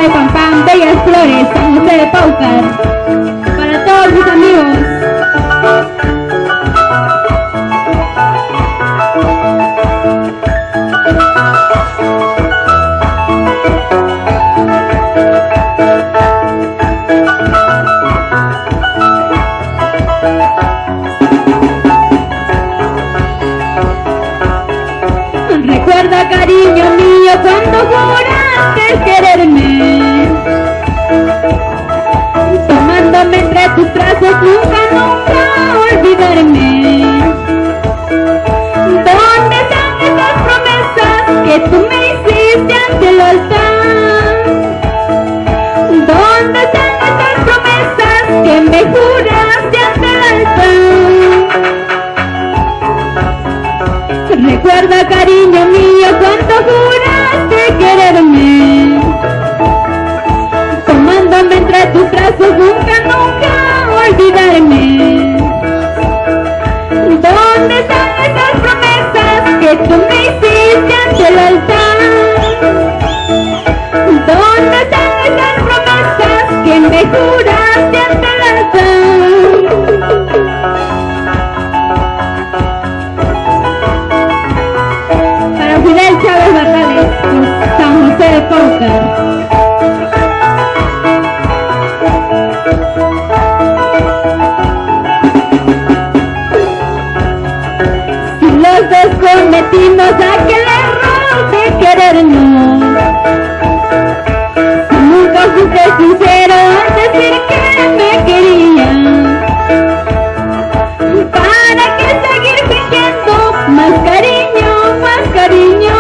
Pampán, Bellas Flores, San José de Paucar. Para todos mis amigos. Recuerda, cariño mío, cuando juraste quererme, tomándome entre tus brazos, nunca, nunca olvidarme. ¿Dónde están esas promesas que tú me hiciste ante el altar? ¿Dónde están esas promesas que me juraste ante el altar? Recuerda, cariño mío, cuando juraste quererme, tomándome entre tus brazos, nunca, nunca olvidarme. ¿Dónde están esas promesas que tú me hiciste ante el altar? ¿Dónde están esas promesas que me juraste ante el altar? Fidel Chávez Barrales, San José de Paucar. Si los dos cometimos aquel error de querernos, si nunca fuiste sincero al decir que me querías, ¿para qué seguir fingiendo más cariño, más cariño?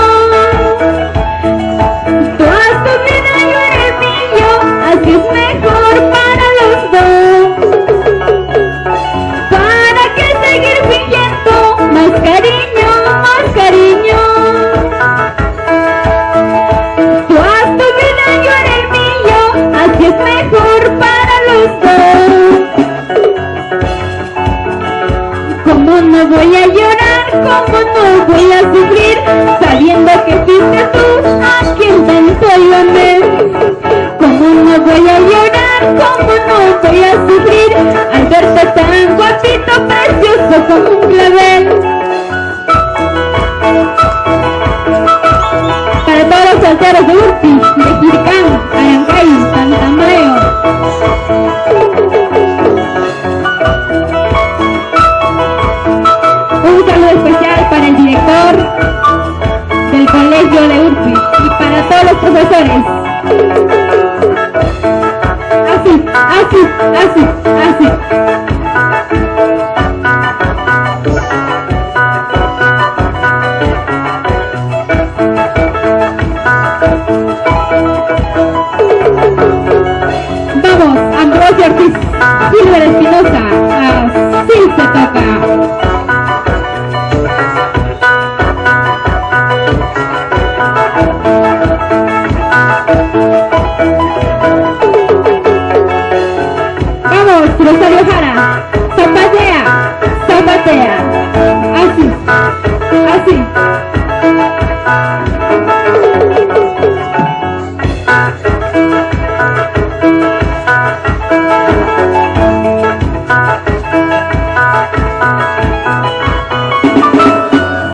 Tú haz tu vida, yo haré el mío, así es mejor para los dos. ¿Para qué seguir fingiendo más cariño, más cariño? Tú haz tu vida, yo haré el mío, así es mejor para los dos. ¿Cómo no voy a llorar? ¿Cómo no voy a sufrir? Sabiendo que fuiste tú a quien tanto yo amé. ¿Cómo no voy a llorar? ¿Cómo no voy a sufrir? Al verte tan guapito, precioso como un clavel. Para todos los solteros de Urpi, de Jiricán, Arancay, Santa Mayo. Un saludo especial para el director del colegio de Urpi y para todos los profesores. Así, así, así, así. Vamos, Ambrosio Ortiz, Silver Espinosa, así se toca. Rosario Jara, zapatea, zapatea, así, así.